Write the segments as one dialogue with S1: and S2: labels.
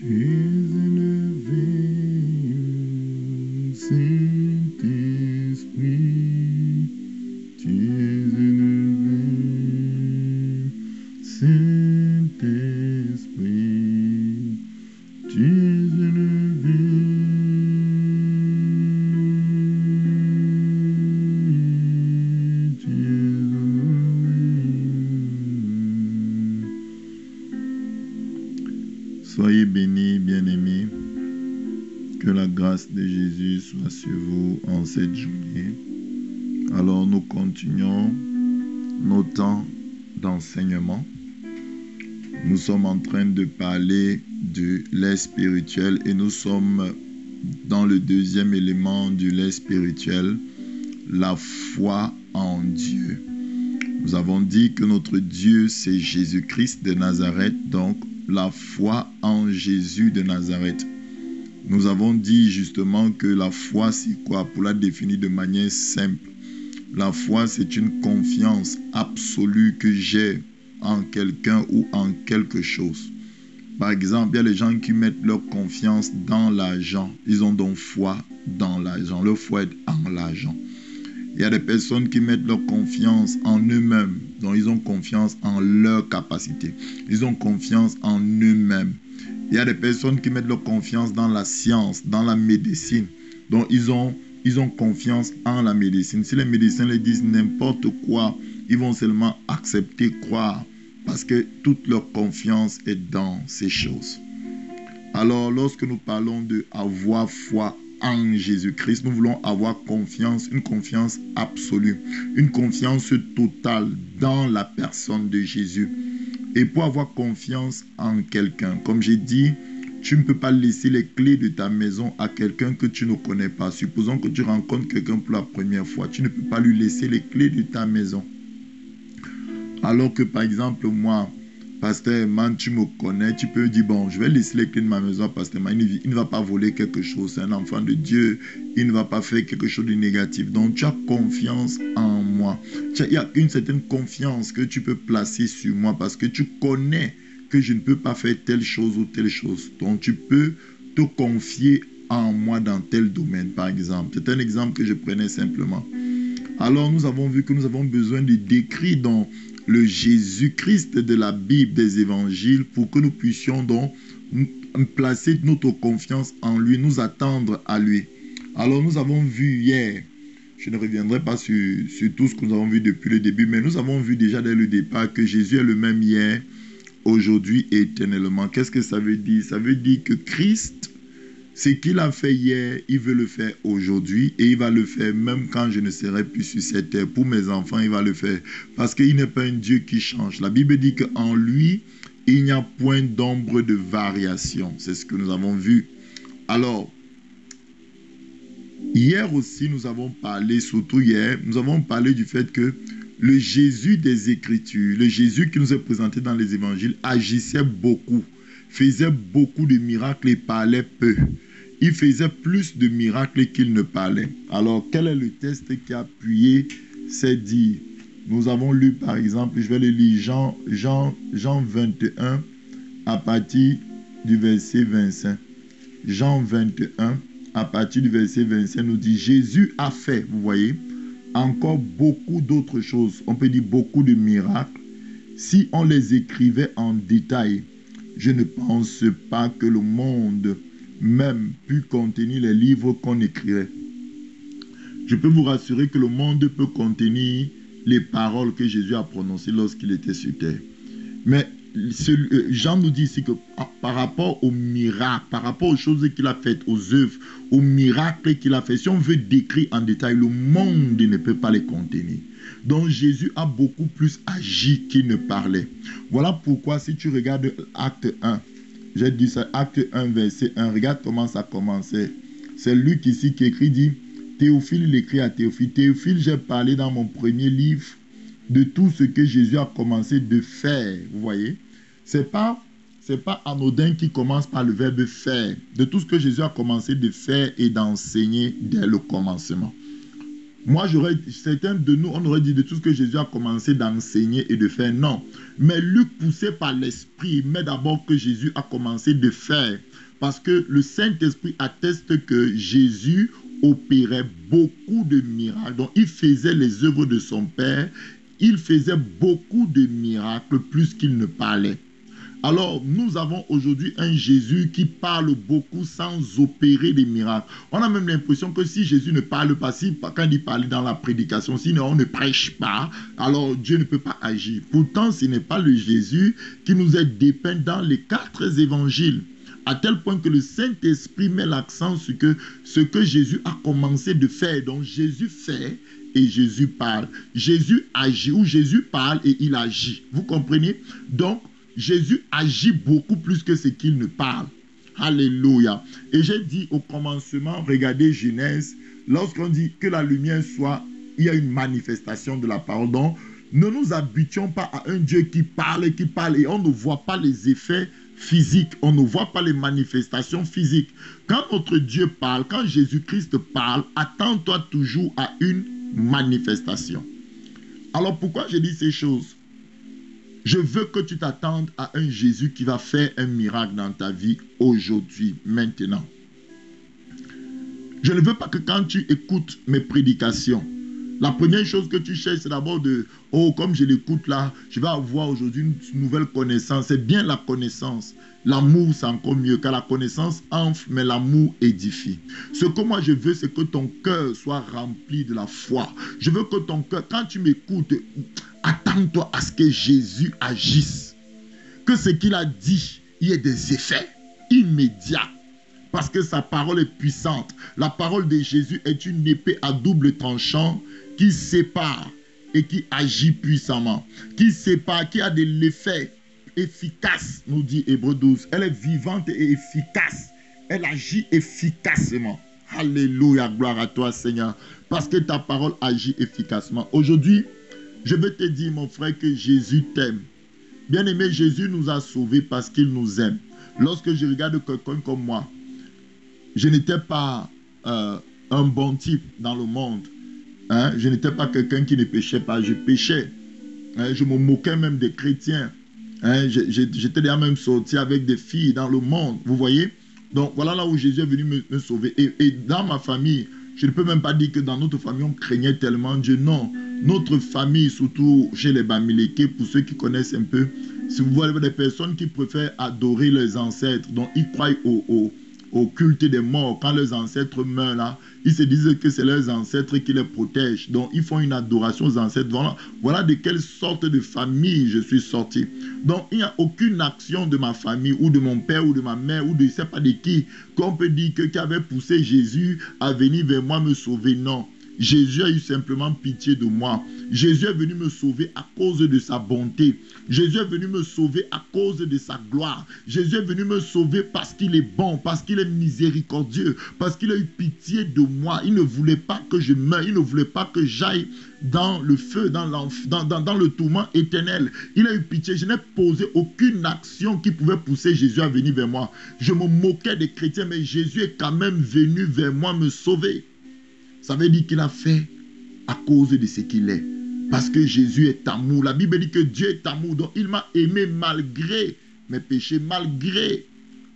S1: Tu es élevé, Saint-Esprit. Tu es élevé, Saint-Esprit. Tu es élevé. Tu es élevé. Soyez bénis, bien-aimés. Que la grâce de Jésus soit sur vous en cette journée. Alors nous continuons nos temps d'enseignement. Nous sommes en train de parler de lait spirituel et nous sommes dans le deuxième élément du lait spirituel, la foi en Dieu. Nous avons dit que notre Dieu, c'est Jésus-Christ de Nazareth, donc la foi en Jésus de Nazareth. Nous avons dit justement que la foi, c'est quoi? Pour la définir de manière simple, la foi, c'est une confiance absolue que j'ai en quelqu'un ou en quelque chose. Par exemple, il y a les gens qui mettent leur confiance dans l'argent. Ils ont donc foi dans l'argent. Leur foi est en l'argent. Il y a des personnes qui mettent leur confiance en eux-mêmes. Donc, ils ont confiance en leur capacité. Ils ont confiance en eux-mêmes. Il y a des personnes qui mettent leur confiance dans la science, dans la médecine. Donc, ils ont confiance en la médecine. Si les médecins leur disent n'importe quoi, ils vont seulement accepter, croire. Parce que toute leur confiance est dans ces choses. Alors, lorsque nous parlons de avoir foi en Jésus-Christ, nous voulons avoir confiance, une confiance absolue, une confiance totale dans la personne de Jésus. Et pour avoir confiance en quelqu'un, comme j'ai dit, tu ne peux pas laisser les clés de ta maison à quelqu'un que tu ne connais pas. Supposons que tu rencontres quelqu'un pour la première fois, tu ne peux pas lui laisser les clés de ta maison. Alors que par exemple, moi, Pasteur Eman, tu me connais, tu peux dire, bon, je vais laisser les clés de ma maison à Pasteur Eman, il ne va pas voler quelque chose, c'est un enfant de Dieu, il ne va pas faire quelque chose de négatif. Donc tu as confiance en moi. Il y a une certaine confiance que tu peux placer sur moi parce que tu connais que je ne peux pas faire telle chose ou telle chose. Donc tu peux te confier en moi dans tel domaine, par exemple. C'est un exemple que je prenais simplement. Alors nous avons vu que nous avons besoin de décrire dans le Jésus-Christ de la Bible, des évangiles, pour que nous puissions donc placer notre confiance en lui, nous attendre à lui. Alors nous avons vu hier, je ne reviendrai pas sur tout ce que nous avons vu depuis le début, mais nous avons vu déjà dès le départ que Jésus est le même hier, aujourd'hui et éternellement. Qu'est-ce que ça veut dire? Ça veut dire que Christ, ce qu'il a fait hier, il veut le faire aujourd'hui et il va le faire même quand je ne serai plus sur cette terre. Pour mes enfants, il va le faire parce qu'il n'est pas un Dieu qui change. La Bible dit qu'en lui, il n'y a point d'ombre de variation. C'est ce que nous avons vu. Alors, hier aussi, nous avons parlé, surtout hier, nous avons parlé du fait que le Jésus des Écritures, le Jésus qui nous est présenté dans les évangiles, agissait beaucoup, faisait beaucoup de miracles et parlait peu. Il faisait plus de miracles qu'il ne parlait. Alors, quel est le test qui a appuyé ces dires? Nous avons lu, par exemple, je vais le lire, Jean 21, à partir du verset 25. Jean 21, à partir du verset 25, nous dit, Jésus a fait, vous voyez, encore beaucoup d'autres choses. On peut dire beaucoup de miracles. Si on les écrivait en détail, je ne pense pas que le monde même pu contenir les livres qu'on écrirait. Je peux vous rassurer que le monde peut contenir les paroles que Jésus a prononcées lorsqu'il était sur terre. Mais Jean nous dit ici que par rapport aux miracles, par rapport aux choses qu'il a faites, aux œuvres, aux miracles qu'il a fait, si on veut décrire en détail, le monde ne peut pas les contenir. Donc Jésus a beaucoup plus agi qu'il ne parlait. Voilà pourquoi si tu regardes Acte 1, j'ai dit ça, Acte 1, verset 1, regarde comment ça commençait. C'est Luc ici qui écrit, dit, Théophile, il écrit à Théophile, Théophile, j'ai parlé dans mon premier livre de tout ce que Jésus a commencé de faire. Vous voyez, c'est pas anodin qui commence par le verbe faire. De tout ce que Jésus a commencé de faire et d'enseigner dès le commencement. Moi, certains de nous, on aurait dit de tout ce que Jésus a commencé d'enseigner et de faire. Non. Mais Luc, poussé par l'Esprit, met d'abord que Jésus a commencé de faire. Parce que le Saint-Esprit atteste que Jésus opérait beaucoup de miracles. Donc, il faisait les œuvres de son Père. Il faisait beaucoup de miracles plus qu'il ne parlait. Alors, nous avons aujourd'hui un Jésus qui parle beaucoup sans opérer des miracles. On a même l'impression que si Jésus ne parle pas, quand il parle dans la prédication, sinon on ne prêche pas, alors Dieu ne peut pas agir. Pourtant, ce n'est pas le Jésus qui nous est dépeint dans les 4 évangiles. À tel point que le Saint-Esprit met l'accent sur ce que Jésus a commencé de faire. Donc, Jésus fait et Jésus parle. Jésus agit ou Jésus parle et il agit. Vous comprenez? Donc, Jésus agit beaucoup plus que ce qu'il ne parle. Alléluia. Et j'ai dit au commencement, regardez Genèse, lorsqu'on dit que la lumière soit, il y a une manifestation de la parole. Donc, ne nous habituons pas à un Dieu qui parle et on ne voit pas les effets physiques, on ne voit pas les manifestations physiques. Quand notre Dieu parle, quand Jésus-Christ parle, attends-toi toujours à une manifestation. Alors pourquoi je dis ces choses? Je veux que tu t'attendes à un Jésus qui va faire un miracle dans ta vie aujourd'hui, maintenant. Je ne veux pas que quand tu écoutes mes prédications, la première chose que tu cherches, c'est d'abord de « Oh, comme je l'écoute là, je vais avoir aujourd'hui une nouvelle connaissance. » C'est bien la connaissance. L'amour, c'est encore mieux, car la connaissance enfle, mais l'amour édifie. Ce que moi je veux, c'est que ton cœur soit rempli de la foi. Je veux que ton cœur, quand tu m'écoutes, attends-toi à ce que Jésus agisse. Que ce qu'il a dit, il y ait des effets immédiats. Parce que sa parole est puissante. La parole de Jésus est une épée à double tranchant qui sépare et qui agit puissamment. Qui sépare, qui a de l'effet efficace, nous dit Hébreux 12. Elle est vivante et efficace. Elle agit efficacement. Alléluia, gloire à toi Seigneur. Parce que ta parole agit efficacement. Aujourd'hui, je veux te dire mon frère que Jésus t'aime. Bien-aimé, Jésus nous a sauvés parce qu'il nous aime. Lorsque je regarde quelqu'un comme moi, je n'étais pas un bon type dans le monde. Hein? Je n'étais pas quelqu'un qui ne péchait pas. Je péchais. Hein? Je me moquais même des chrétiens. Hein? J'étais déjà même sorti avec des filles dans le monde. Vous voyez? Donc voilà là où Jésus est venu me sauver. Et dans ma famille, je ne peux même pas dire que dans notre famille, on craignait tellement Dieu. Non. Notre famille, surtout chez les Bamilékés, pour ceux qui connaissent un peu, si vous voyez des personnes qui préfèrent adorer leurs ancêtres, donc ils croient au culte des morts. Quand leurs ancêtres meurent là, ils se disent que c'est leurs ancêtres qui les protègent. Donc ils font une adoration aux ancêtres. Voilà de quelle sorte de famille je suis sorti. Donc il n'y a aucune action de ma famille ou de mon père ou de ma mère ou de je ne sais pas de qui qu'on peut dire qui avait poussé Jésus à venir vers moi me sauver. Non. Jésus a eu simplement pitié de moi. Jésus est venu me sauver à cause de sa bonté. Jésus est venu me sauver à cause de sa gloire. Jésus est venu me sauver parce qu'il est bon, parce qu'il est miséricordieux, parce qu'il a eu pitié de moi. Il ne voulait pas que je meure, il ne voulait pas que j'aille dans le feu, dans le tourment éternel. Il a eu pitié. Je n'ai posé aucune action qui pouvait pousser Jésus à venir vers moi. Je me moquais des chrétiens, mais Jésus est quand même venu vers moi me sauver. Ça veut dire qu'il a fait à cause de ce qu'il est. Parce que Jésus est amour. La Bible dit que Dieu est amour. Donc il m'a aimé malgré mes péchés, malgré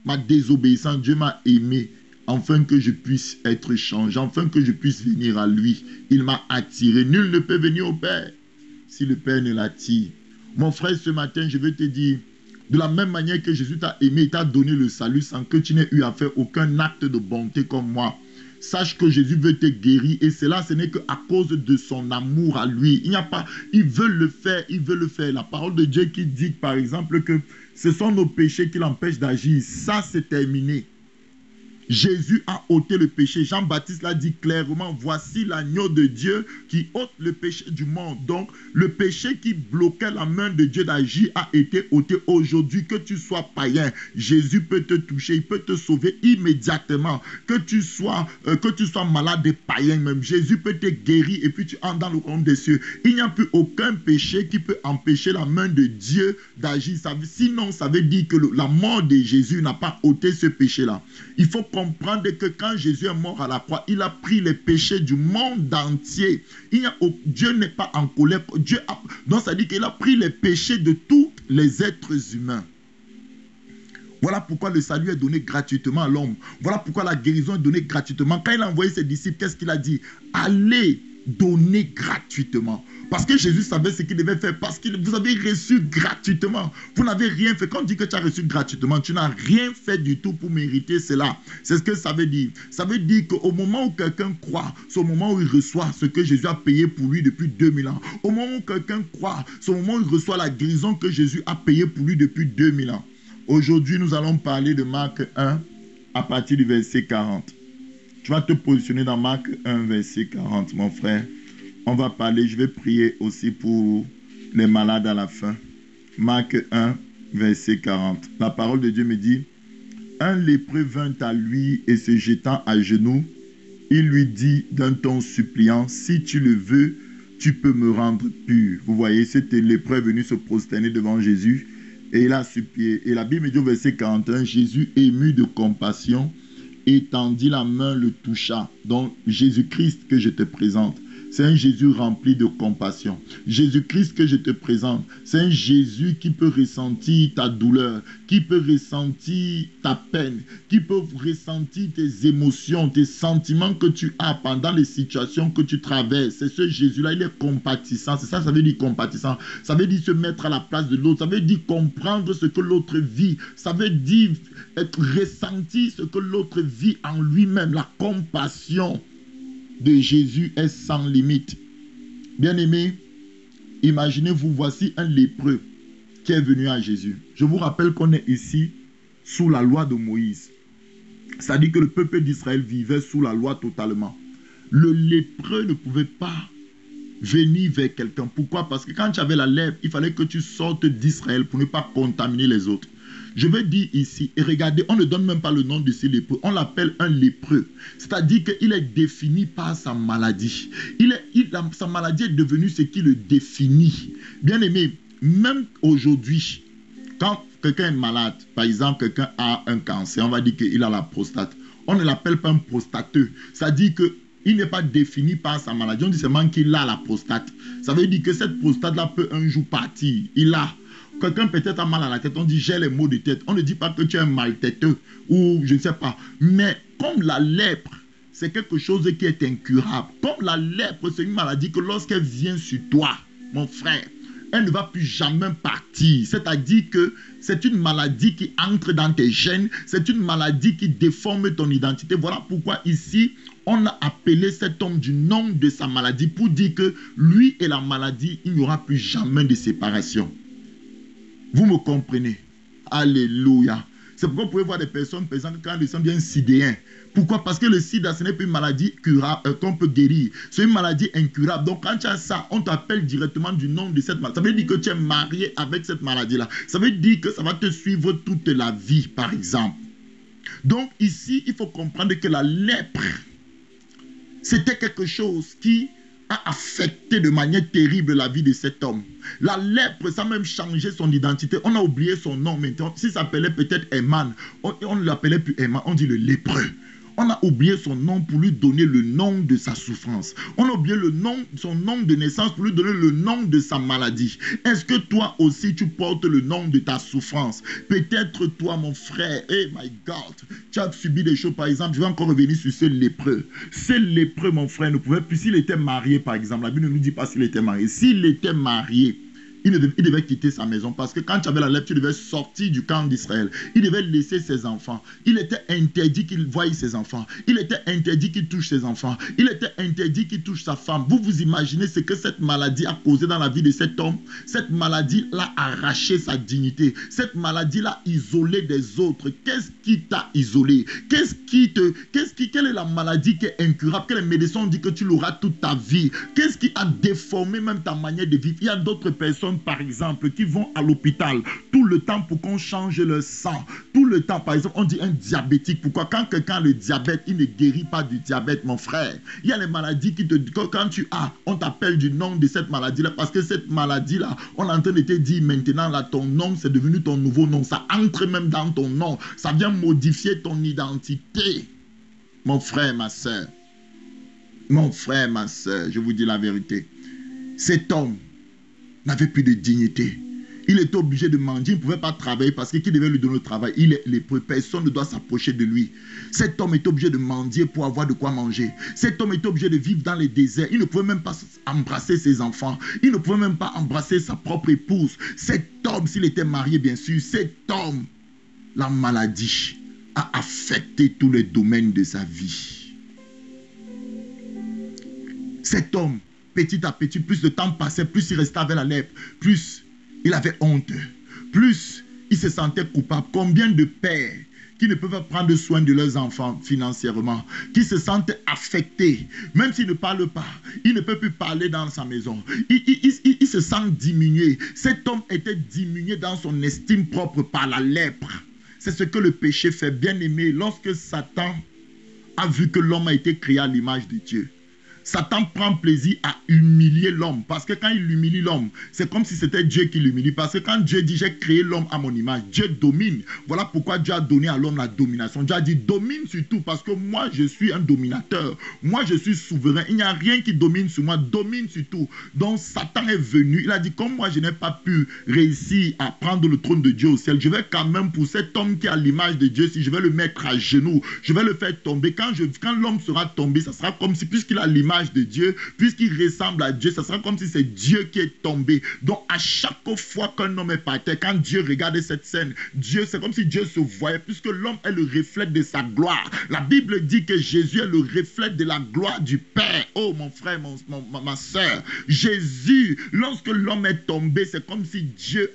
S1: ma désobéissance. Dieu m'a aimé afin que je puisse être changé, afin que je puisse venir à lui. Il m'a attiré. Nul ne peut venir au Père si le Père ne l'attire. Mon frère, ce matin, je veux te dire, de la même manière que Jésus t'a aimé, il t'a donné le salut sans que tu n'aies eu à faire aucun acte de bonté comme moi. Sache que Jésus veut te guérir et cela, ce n'est qu'à cause de son amour à lui. Il veut le faire, il veut le faire. La parole de Dieu qui dit par exemple que ce sont nos péchés qui l'empêchent d'agir. Ça, c'est terminé. Jésus a ôté le péché. Jean-Baptiste l'a dit clairement, voici l'agneau de Dieu qui ôte le péché du monde. Donc, le péché qui bloquait la main de Dieu d'agir a été ôté aujourd'hui. Que tu sois païen, Jésus peut te toucher, il peut te sauver immédiatement. Que tu sois malade et païen même, Jésus peut te guérir et puis tu entres dans le royaume des cieux. Il n'y a plus aucun péché qui peut empêcher la main de Dieu d'agir. Sinon, ça veut dire que la mort de Jésus n'a pas ôté ce péché-là. Il faut comprendre que quand Jésus est mort à la croix, il a pris les péchés du monde entier. Dieu n'est pas en colère. Donc ça dit qu'il a pris les péchés de tous les êtres humains. Voilà pourquoi le salut est donné gratuitement à l'homme. Voilà pourquoi la guérison est donnée gratuitement. Quand il a envoyé ses disciples, qu'est-ce qu'il a dit? Allez donner gratuitement. Parce que Jésus savait ce qu'il devait faire. Parce que vous avez reçu gratuitement. Vous n'avez rien fait. Quand on dit que tu as reçu gratuitement, tu n'as rien fait du tout pour mériter cela. C'est ce que ça veut dire. Ça veut dire qu'au moment où quelqu'un croit, c'est au moment où il reçoit ce que Jésus a payé pour lui depuis 2000 ans. Au moment où quelqu'un croit, c'est au moment où il reçoit la guérison que Jésus a payé pour lui depuis 2000 ans. Aujourd'hui, nous allons parler de Marc 1 à partir du verset 40. Tu vas te positionner dans Marc 1, verset 40, mon frère. On va parler, je vais prier aussi pour les malades à la fin. Marc 1, verset 40. La parole de Dieu me dit, un lépreux vint à lui et se jetant à genoux, il lui dit d'un ton suppliant, si tu le veux, tu peux me rendre pur. Vous voyez, c'était lépreux venu se prosterner devant Jésus et il a supplié. Et la Bible dit au verset 41, Jésus ému de compassion, étendit la main, le toucha. Donc Jésus-Christ que je te présente, c'est un Jésus rempli de compassion. Jésus-Christ que je te présente, c'est un Jésus qui peut ressentir ta douleur, qui peut ressentir ta peine, qui peut ressentir tes émotions, tes sentiments que tu as pendant les situations que tu traverses. C'est ce Jésus-là, il est compatissant. C'est ça, ça veut dire compatissant. Ça veut dire se mettre à la place de l'autre. Ça veut dire comprendre ce que l'autre vit. Ça veut dire ressentir ce que l'autre vit en lui-même. La compassion de Jésus est sans limite. Bien-aimés, imaginez-vous, voici un lépreux qui est venu à Jésus. Je vous rappelle qu'on est ici sous la loi de Moïse. C'est-à-dire que le peuple d'Israël vivait sous la loi totalement. Le lépreux ne pouvait pas venir vers quelqu'un. Pourquoi? Parce que quand tu avais la lèpre, il fallait que tu sortes d'Israël pour ne pas contaminer les autres. Je veux dire ici, et regardez, on ne donne même pas le nom de ce lépreux, on l'appelle un lépreux. C'est-à-dire qu'il est défini par sa maladie. Sa maladie est devenue ce qui le définit. Bien aimé, même aujourd'hui, quand quelqu'un est malade, par exemple, quelqu'un a un cancer, on va dire qu'il a la prostate, on ne l'appelle pas un prostateux. C'est-à-dire qu'il n'est pas défini par sa maladie, on dit seulement qu'il a la prostate. Ça veut dire que cette prostate-là peut un jour partir. Quelqu'un peut-être a mal à la tête, on dit j'ai les maux de tête. On ne dit pas que tu es un mal-têteux ou je ne sais pas. Mais comme la lèpre, c'est quelque chose qui est incurable. Comme la lèpre, c'est une maladie que lorsqu'elle vient sur toi, mon frère, elle ne va plus jamais partir. C'est-à-dire que c'est une maladie qui entre dans tes gènes. C'est une maladie qui déforme ton identité. Voilà pourquoi ici, on a appelé cet homme du nom de sa maladie pour dire que lui et la maladie, il n'y aura plus jamais de séparation. Vous me comprenez? Alléluia. C'est pourquoi vous pouvez voir des personnes, par exemple, quand ils sont bien sidéens. Pourquoi? Parce que le sida, ce n'est pas une maladie curable, qu'on peut guérir. C'est une maladie incurable. Donc, quand tu as ça, on t'appelle directement du nom de cette maladie. Ça veut dire que tu es marié avec cette maladie-là. Ça veut dire que ça va te suivre toute la vie, par exemple. Donc, ici, il faut comprendre que la lèpre, c'était quelque chose qui a affecté de manière terrible la vie de cet homme. La lèpre, ça a même changé son identité. On a oublié son nom maintenant. S'il s'appelait peut-être Eman, on ne l'appelait plus Eman, on dit le lépreux. On a oublié son nom pour lui donner le nom de sa souffrance. On a oublié son nom de naissance pour lui donner le nom de sa maladie. Est-ce que toi aussi tu portes le nom de ta souffrance? Peut-être toi, mon frère, hey my God, tu as subi des choses. Par exemple, je vais encore revenir sur ce lépreux. Ce lépreux, mon frère, ne pouvait plus, s'il était marié, par exemple, la Bible ne nous dit pas s'il était marié. S'il était marié, il devait quitter sa maison parce que quand tu avais la lèpre, tu devais sortir du camp d'Israël. Il devait laisser ses enfants. Il était interdit qu'il voie ses enfants. Il était interdit qu'il touche ses enfants. Il était interdit qu'il touche sa femme. Vous imaginez ce que cette maladie a causé dans la vie de cet homme? Cette maladie l'a arraché sa dignité. Cette maladie l'a isolé des autres. Qu'est-ce qui t'a isolé? Quelle est la maladie qui est incurable? Quel médecin dit que tu l'auras toute ta vie? Qu'est-ce qui a déformé même ta manière de vivre? Il y a d'autres personnes, par exemple, qui vont à l'hôpital tout le temps pour qu'on change leur sang, tout le temps, par exemple, on dit un diabétique. Pourquoi? Quand quelqu'un a le diabète, il ne guérit pas du diabète, mon frère. Il y a les maladies qui te disent que quand tu as, on t'appelle du nom de cette maladie-là, parce que cette maladie-là, on est en train de te dire maintenant, là, ton nom, c'est devenu ton nouveau nom. Ça entre même dans ton nom. Ça vient modifier ton identité. Mon frère, ma soeur. Mon frère, ma soeur, je vous dis la vérité. Cet homme n'avait plus de dignité. Il était obligé de mendier, il ne pouvait pas travailler parce que qui devait lui donner le travail? Il est lépreux, personne ne doit s'approcher de lui. Cet homme était obligé de mendier pour avoir de quoi manger. Cet homme était obligé de vivre dans les déserts. Il ne pouvait même pas embrasser ses enfants. Il ne pouvait même pas embrasser sa propre épouse. Cet homme, s'il était marié bien sûr, cet homme, la maladie a affecté tous les domaines de sa vie. Cet homme, petit à petit, plus le temps passait, plus il restait avec la lèpre, plus il avait honte, plus il se sentait coupable. Combien de pères qui ne peuvent prendre soin de leurs enfants financièrement, qui se sentent affectés, même s'ils ne parlent pas, il ne peut plus parler dans sa maison. Il se sent diminué. Cet homme était diminué dans son estime propre par la lèpre. C'est ce que le péché fait, bien aimé. Lorsque Satan a vu que l'homme a été créé à l'image de Dieu, Satan prend plaisir à humilier l'homme. Parce que quand il humilie l'homme, c'est comme si c'était Dieu qui l'humilie. Parce que quand Dieu dit, j'ai créé l'homme à mon image, Dieu domine. Voilà pourquoi Dieu a donné à l'homme la domination. Dieu a dit, domine sur tout. Parce que moi, je suis un dominateur. Moi, je suis souverain. Il n'y a rien qui domine sur moi. Domine sur tout. Donc, Satan est venu. Il a dit, comme moi, je n'ai pas pu réussir à prendre le trône de Dieu au ciel, je vais quand même, pour cet homme qui a l'image de Dieu, si je vais le mettre à genoux, je vais le faire tomber. Quand l'homme sera tombé, ça sera comme si, puisqu'il a l'image de Dieu, puisqu'il ressemble à Dieu, ça sera comme si c'est Dieu qui est tombé. Donc à chaque fois qu'un homme est par terre, quand Dieu regarde cette scène, c'est comme si Dieu se voyait, puisque l'homme est le reflet de sa gloire. La Bible dit que Jésus est le reflet de la gloire du Père. Oh mon frère, ma soeur, Jésus, lorsque l'homme est tombé, c'est comme si Dieu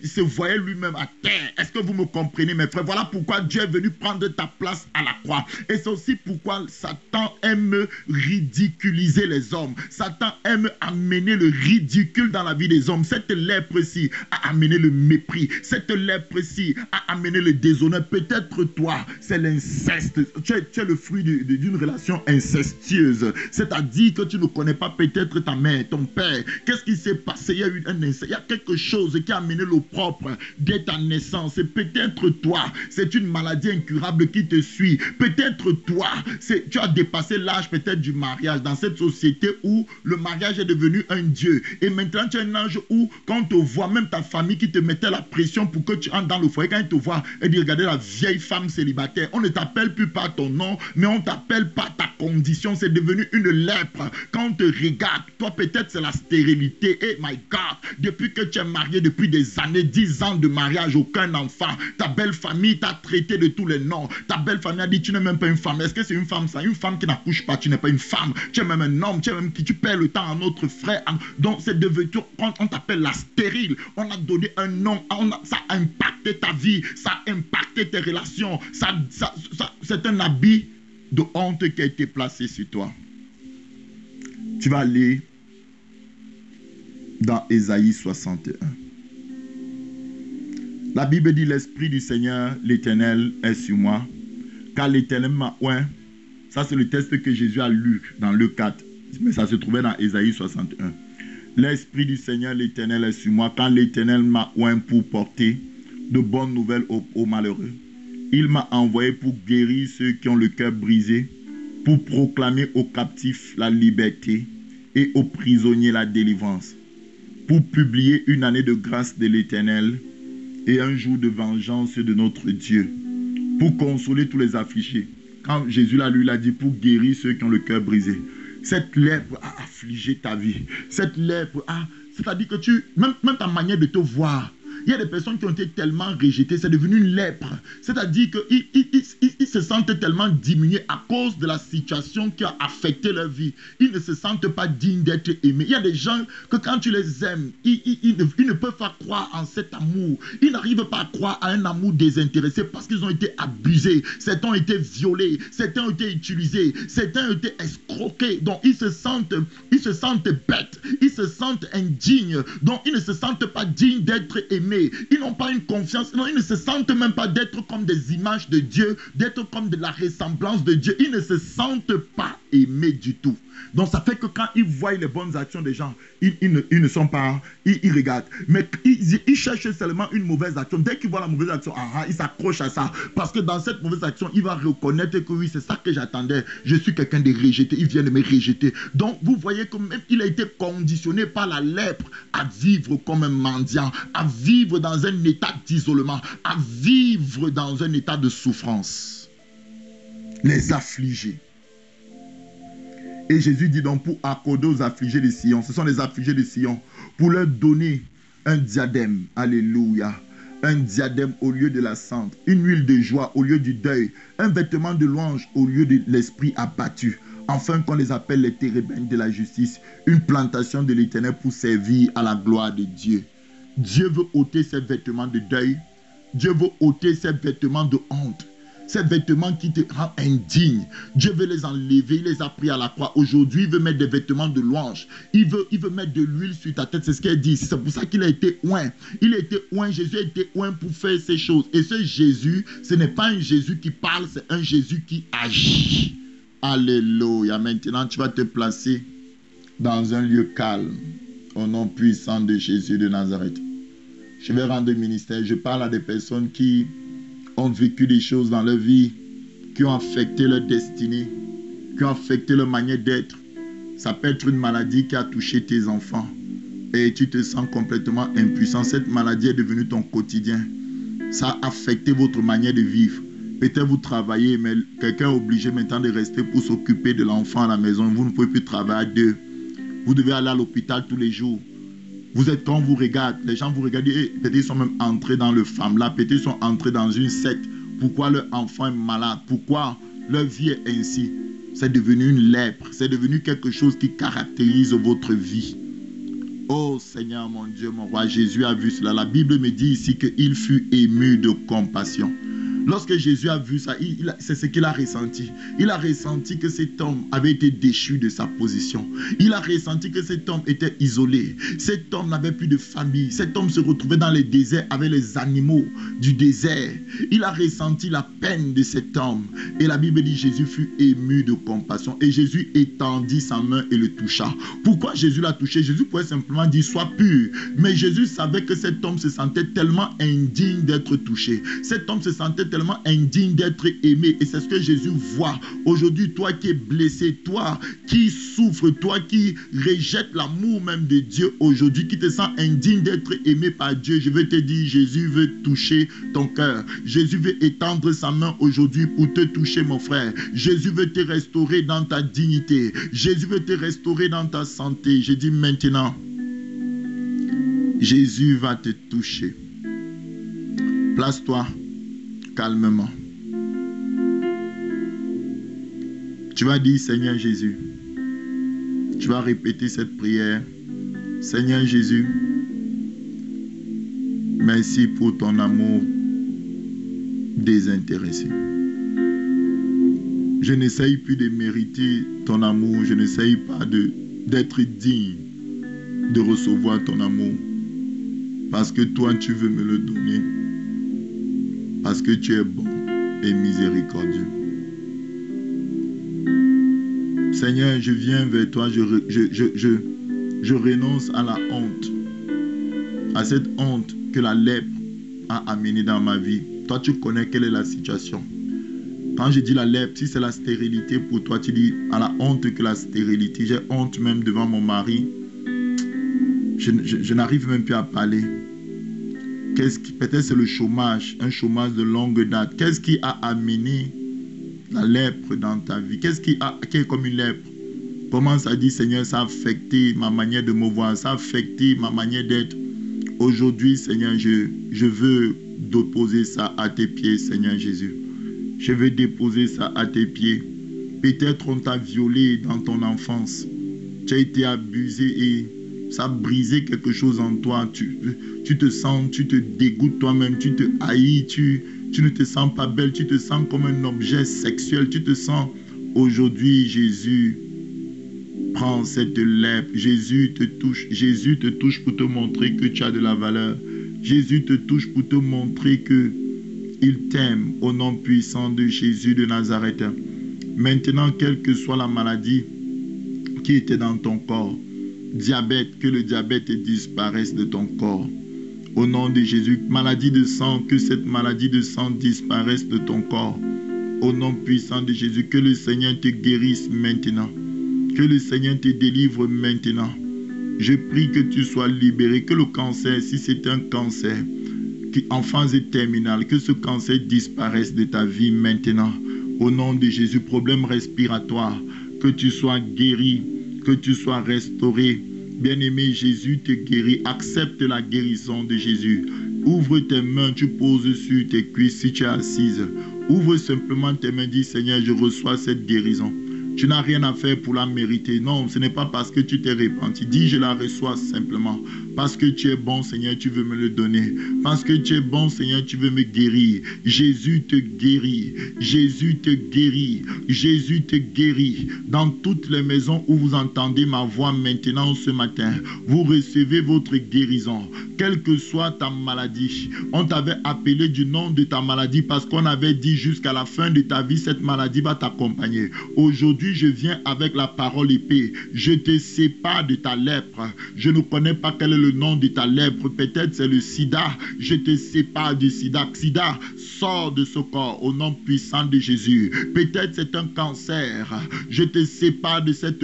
S1: il se voyait lui-même à terre. Est-ce que vous me comprenez, mes frères? Voilà pourquoi Dieu est venu prendre ta place à la croix. Et c'est aussi pourquoi Satan aime ridiculiser les hommes. Satan aime amener le ridicule dans la vie des hommes. Cette lèpre-ci a amené le mépris. Cette lèpre-ci a amené le déshonneur. Peut-être toi, c'est l'inceste. Tu es le fruit d'une relation incestueuse. C'est-à-dire que tu ne connais pas peut-être ta mère, ton père. Qu'est-ce qui s'est passé? Il y a eu un inceste. Il y a quelque chose qui a amené l'opprobre dès ta naissance. Peut-être toi, c'est une maladie incurable qui te suit. Peut-être toi, tu as dépassé l'âge peut-être du mariage dans cette société où le mariage est devenu un dieu. Et maintenant, tu es un ange où, quand on te voit, même ta famille qui te mettait la pression pour que tu entres dans le foyer, quand ils te voient, et disent, regardez la vieille femme célibataire, on ne t'appelle plus par ton nom, mais on t'appelle par ta condition. C'est devenu une lèpre. Quand on te regarde, toi peut-être c'est la stérilité. Et my God, depuis que tu es marié, depuis des années, 10 ans de mariage, aucun enfant, ta belle famille t'a traité de tous les noms. Ta belle famille a dit, tu n'es même pas une femme. Est-ce que c'est une femme ça? Une femme qui n'accouche pas, tu n'es pas une femme. Tu es même un homme, tu es même qui tu perds le temps à notre frère. Donc c'est devenu, on t'appelle la stérile. On a donné un nom, ça a impacté ta vie, ça a impacté tes relations. C'est un habit de honte qui a été placé sur toi. Tu vas aller dans Ésaïe 61. La Bible dit, l'Esprit du Seigneur, l'Éternel, est sur moi, car l'Éternel m'a oint. Ça, c'est le texte que Jésus a lu dans Luc 4, mais ça se trouvait dans Ésaïe 61. L'Esprit du Seigneur, l'Éternel, est sur moi, car l'Éternel m'a oint pour porter de bonnes nouvelles aux malheureux. Il m'a envoyé pour guérir ceux qui ont le cœur brisé, pour proclamer aux captifs la liberté et aux prisonniers la délivrance, pour publier une année de grâce de l'Éternel et un jour de vengeance de notre Dieu, pour consoler tous les affligés. Quand Jésus l'a lu, il a dit pour guérir ceux qui ont le cœur brisé. Cette lèpre a affligé ta vie. Cette lèpre a... C'est-à-dire que même ta manière de te voir, il y a des personnes qui ont été tellement rejetées, c'est devenu une lèpre. C'est-à-dire qu'ils se sentent tellement diminués à cause de la situation qui a affecté leur vie. Ils ne se sentent pas dignes d'être aimés. Il y a des gens que quand tu les aimes, ils ne peuvent pas croire en cet amour. Ils n'arrivent pas à croire à un amour désintéressé parce qu'ils ont été abusés. Certains ont été violés, certains ont été utilisés, certains ont été escroqués. Donc ils se sentent bêtes, ils se sentent indignes. Donc ils ne se sentent pas dignes d'être aimés. donner. Ils n'ont pas une confiance. Non, ils ne se sentent même pas d'être comme des images de Dieu, d'être comme de la ressemblance de Dieu. Ils ne se sentent pas aimés du tout. Donc ça fait que quand ils voient les bonnes actions des gens, ils ne sont pas, ils regardent. Mais ils cherchent seulement une mauvaise action. Dès qu'ils voient la mauvaise action, ils s'accrochent à ça. Parce que dans cette mauvaise action, il va reconnaître que oui, c'est ça que j'attendais. Je suis quelqu'un de rejeté. Il vient de me rejeter. Donc vous voyez que même il a été conditionné par la lèpre à vivre comme un mendiant, à vivre dans un état d'isolement, à vivre dans un état de souffrance. Les affligés. Et Jésus dit donc pour accorder aux affligés de Sion, ce sont les affligés de Sion, pour leur donner un diadème, alléluia, un diadème au lieu de la cendre, une huile de joie au lieu du deuil, un vêtement de louange au lieu de l'esprit abattu, enfin qu'on les appelle les térébènes de la justice, une plantation de l'Éternel pour servir à la gloire de Dieu. Dieu veut ôter ces vêtements de deuil, Dieu veut ôter ces vêtements de honte, ces vêtements qui te rendent indigne. Dieu veut les enlever, il les a pris à la croix. Aujourd'hui, il veut mettre des vêtements de louange. Il veut mettre de l'huile sur ta tête, c'est ce qu'elle dit. C'est pour ça qu'il a été oint. Il a été oint, Jésus a été oint pour faire ces choses. Et ce Jésus, ce n'est pas un Jésus qui parle, c'est un Jésus qui agit. Alléluia. Maintenant, tu vas te placer dans un lieu calme, au nom puissant de Jésus de Nazareth. Je vais rendre ministère. Je parle à des personnes qui ont vécu des choses dans leur vie, qui ont affecté leur destinée, qui ont affecté leur manière d'être. Ça peut être une maladie qui a touché tes enfants et tu te sens complètement impuissant. Cette maladie est devenue ton quotidien. Ça a affecté votre manière de vivre. Peut-être vous travaillez, mais quelqu'un est obligé maintenant de rester pour s'occuper de l'enfant à la maison. Vous ne pouvez plus travailler à deux. Vous devez aller à l'hôpital tous les jours. Vous êtes, quand on vous regarde, les gens vous regardent, peut-être ils sont même entrés dans le FAMLA, peut-être ils sont entrés dans une secte. Pourquoi leur enfant est malade? Pourquoi leur vie est ainsi? C'est devenu une lèpre, c'est devenu quelque chose qui caractérise votre vie. Oh Seigneur mon Dieu, mon roi, Jésus a vu cela. La Bible me dit ici qu'il fut ému de compassion. Lorsque Jésus a vu ça, c'est ce qu'il a ressenti. Il a ressenti que cet homme avait été déchu de sa position. Il a ressenti que cet homme était isolé. Cet homme n'avait plus de famille. Cet homme se retrouvait dans les déserts avec les animaux du désert. Il a ressenti la peine de cet homme. Et la Bible dit Jésus fut ému de compassion. Et Jésus étendit sa main et le toucha. Pourquoi Jésus l'a touché? Jésus pouvait simplement dire sois pur. Mais Jésus savait que cet homme se sentait tellement indigne d'être touché. Cet homme se sentait tellement indigne d'être aimé. Et c'est ce que Jésus voit. Aujourd'hui, toi qui es blessé, toi qui souffres, toi qui rejettes l'amour même de Dieu aujourd'hui, qui te sens indigne d'être aimé par Dieu, je veux te dire, Jésus veut toucher ton cœur. Jésus veut étendre sa main aujourd'hui pour te toucher, mon frère. Jésus veut te restaurer dans ta dignité. Jésus veut te restaurer dans ta santé. Je dis maintenant, Jésus va te toucher. Place-toi calmement. Tu vas dire Seigneur Jésus. Tu vas répéter cette prière. Seigneur Jésus, merci pour ton amour désintéressé. Je n'essaye plus de mériter ton amour. Je n'essaye pas d'être digne de recevoir ton amour. Parce que toi, tu veux me le donner. Parce que tu es bon et miséricordieux. Seigneur, je viens vers toi, je renonce à la honte, à cette honte que la lèpre a amenée dans ma vie. Toi, tu connais quelle est la situation. Quand je dis la lèpre, si c'est la stérilité pour toi, tu dis à la honte que la stérilité. J'ai honte même devant mon mari. Je n'arrive même plus à parler. Peut-être c'est le chômage, un chômage de longue date. Qu'est-ce qui a amené la lèpre dans ta vie? Qu'est-ce qui est comme une lèpre? Comment ça dit, Seigneur, ça a affecté ma manière de me voir, ça a affecté ma manière d'être. Aujourd'hui, Seigneur, je veux déposer ça à tes pieds, Seigneur Jésus. Je veux déposer ça à tes pieds. Peut-être on t'a violé dans ton enfance. Tu as été abusé et ça a brisé quelque chose en toi. Tu te sens, tu te dégoûtes toi-même, tu te haïs, tu ne te sens pas belle, tu te sens comme un objet sexuel, tu te sens. Aujourd'hui, Jésus prend cette lèpre. Jésus te touche pour te montrer que tu as de la valeur. Jésus te touche pour te montrer que il t'aime au nom puissant de Jésus de Nazareth. Maintenant, quelle que soit la maladie qui était dans ton corps, diabète, que le diabète disparaisse de ton corps. Au nom de Jésus, maladie de sang, que cette maladie de sang disparaisse de ton corps. Au nom puissant de Jésus, que le Seigneur te guérisse maintenant. Que le Seigneur te délivre maintenant. Je prie que tu sois libéré, que le cancer, si c'est un cancer en phase terminale, que ce cancer disparaisse de ta vie maintenant. Au nom de Jésus, problème respiratoire, que tu sois guéri, que tu sois restauré. Bien-aimé, Jésus te guérit. Accepte la guérison de Jésus. Ouvre tes mains, tu poses sur tes cuisses si tu es assise. Ouvre simplement tes mains, dis Seigneur, je reçois cette guérison. Tu n'as rien à faire pour la mériter. Non, ce n'est pas parce que tu t'es repenti. Dis, je la reçois simplement. Parce que tu es bon, Seigneur, tu veux me le donner. Parce que tu es bon, Seigneur, tu veux me guérir. Jésus te guérit. Jésus te guérit. Jésus te guérit. Dans toutes les maisons où vous entendez ma voix maintenant ce matin, vous recevez votre guérison. Quelle que soit ta maladie, on t'avait appelé du nom de ta maladie parce qu'on avait dit jusqu'à la fin de ta vie, cette maladie va t'accompagner. Aujourd'hui, je viens avec la parole épée. Je te sépare de ta lèpre. Je ne connais pas quel est le nom de ta lèpre. Peut-être c'est le sida. Je te sépare du sida. Sida, sors de ce corps au nom puissant de Jésus. Peut-être c'est un cancer. Je te sépare de cette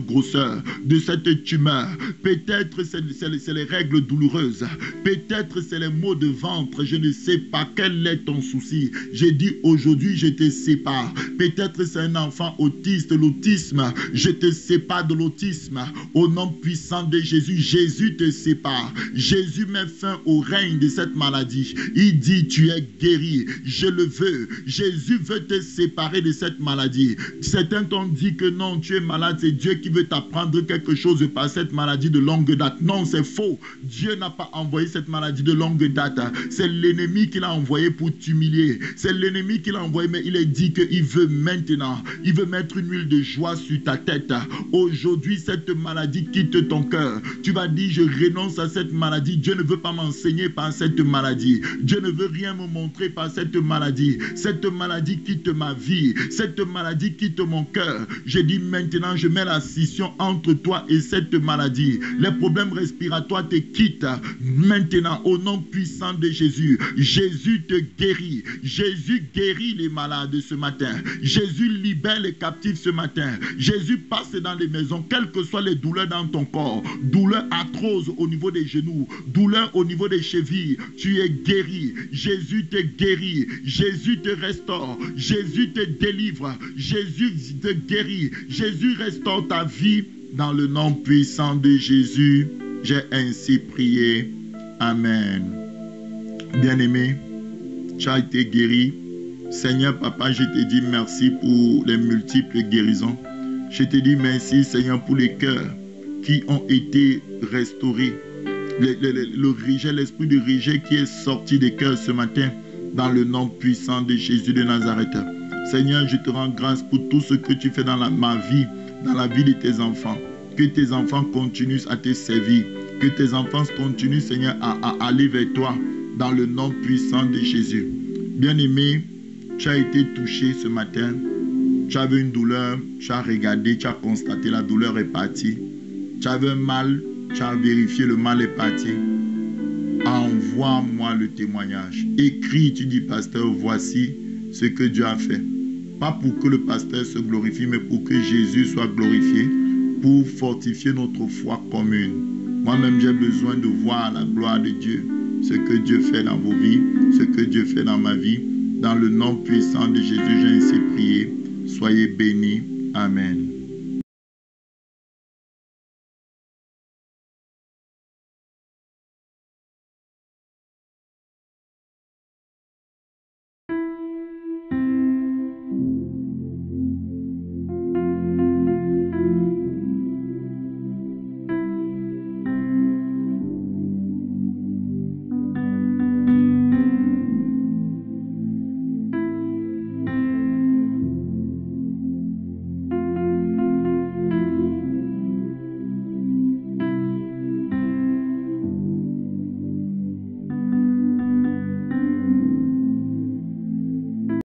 S1: grosseur, de cette tumeur. Peut-être c'est les règles douloureuses. Peut-être c'est les maux de ventre. Je ne sais pas quel est ton souci. J'ai dit aujourd'hui, je te sépare. Peut-être c'est un enfant autiste, l'autisme. Je te sépare de l'autisme. Au nom puissant de Jésus, Jésus te sépare. Jésus met fin au règne de cette maladie. Il dit, tu es guéri. Je le veux. Jésus veut te séparer de cette maladie. Certains t'ont dit que non, tu es malade. C'est Dieu qui veut t'apprendre quelque chose par cette maladie de longue date. Non, c'est faux. Dieu n'a pas envoyé cette maladie de longue date. C'est l'ennemi qui l'a envoyé pour t'humilier. C'est l'ennemi qui l'a envoyé, mais il est dit qu'il veut maintenant. Il veut mettre une huile de joie sur ta tête. Aujourd'hui, cette maladie quitte ton cœur. Tu vas dire, je renonce à cette maladie. Dieu ne veut pas m'enseigner par cette maladie. Dieu ne veut rien me montrer par cette maladie. Cette maladie quitte ma vie. Cette maladie quitte mon cœur. Je dis maintenant, je mets la scission entre toi et cette maladie. Les problèmes respiratoires te quittent. Maintenant, au nom puissant de Jésus, Jésus te guérit. Jésus guérit les malades ce matin. Jésus libère les captifs ce matin. Jésus passe dans les maisons, quelles que soient les douleurs dans ton corps, douleurs atroces au niveau des genoux, douleurs au niveau des chevilles, tu es guéri. Jésus te guérit. Jésus te restaure. Jésus te délivre. Jésus te guérit. Jésus restaure ta vie. Dans le nom puissant de Jésus, j'ai ainsi prié. Amen. Bien-aimé, tu as été guéri. Seigneur, Papa, je te dis merci pour les multiples guérisons. Je te dis merci, Seigneur, pour les cœurs qui ont été restaurés. Le rejet, l'esprit de rejet qui est sorti des cœurs ce matin, dans le nom puissant de Jésus de Nazareth. Seigneur, je te rends grâce pour tout ce que tu fais dans ma vie, dans la vie de tes enfants. Que tes enfants continuent à te servir. Que tes enfants continuent, Seigneur, à aller vers toi, dans le nom puissant de Jésus. Bien-aimé, tu as été touché ce matin. Tu avais une douleur, tu as regardé, tu as constaté la douleur est partie. Tu avais un mal, tu as vérifié, le mal est parti. Envoie-moi le témoignage. Écris, tu dis, pasteur, voici ce que Dieu a fait. Pas pour que le pasteur se glorifie, mais pour que Jésus soit glorifié, pour fortifier notre foi commune. Moi-même, j'ai besoin de voir la gloire de Dieu, ce que Dieu fait dans vos vies, ce que Dieu fait dans ma vie. Dans le nom puissant de Jésus, j'ai ainsi prié. Soyez bénis. Amen.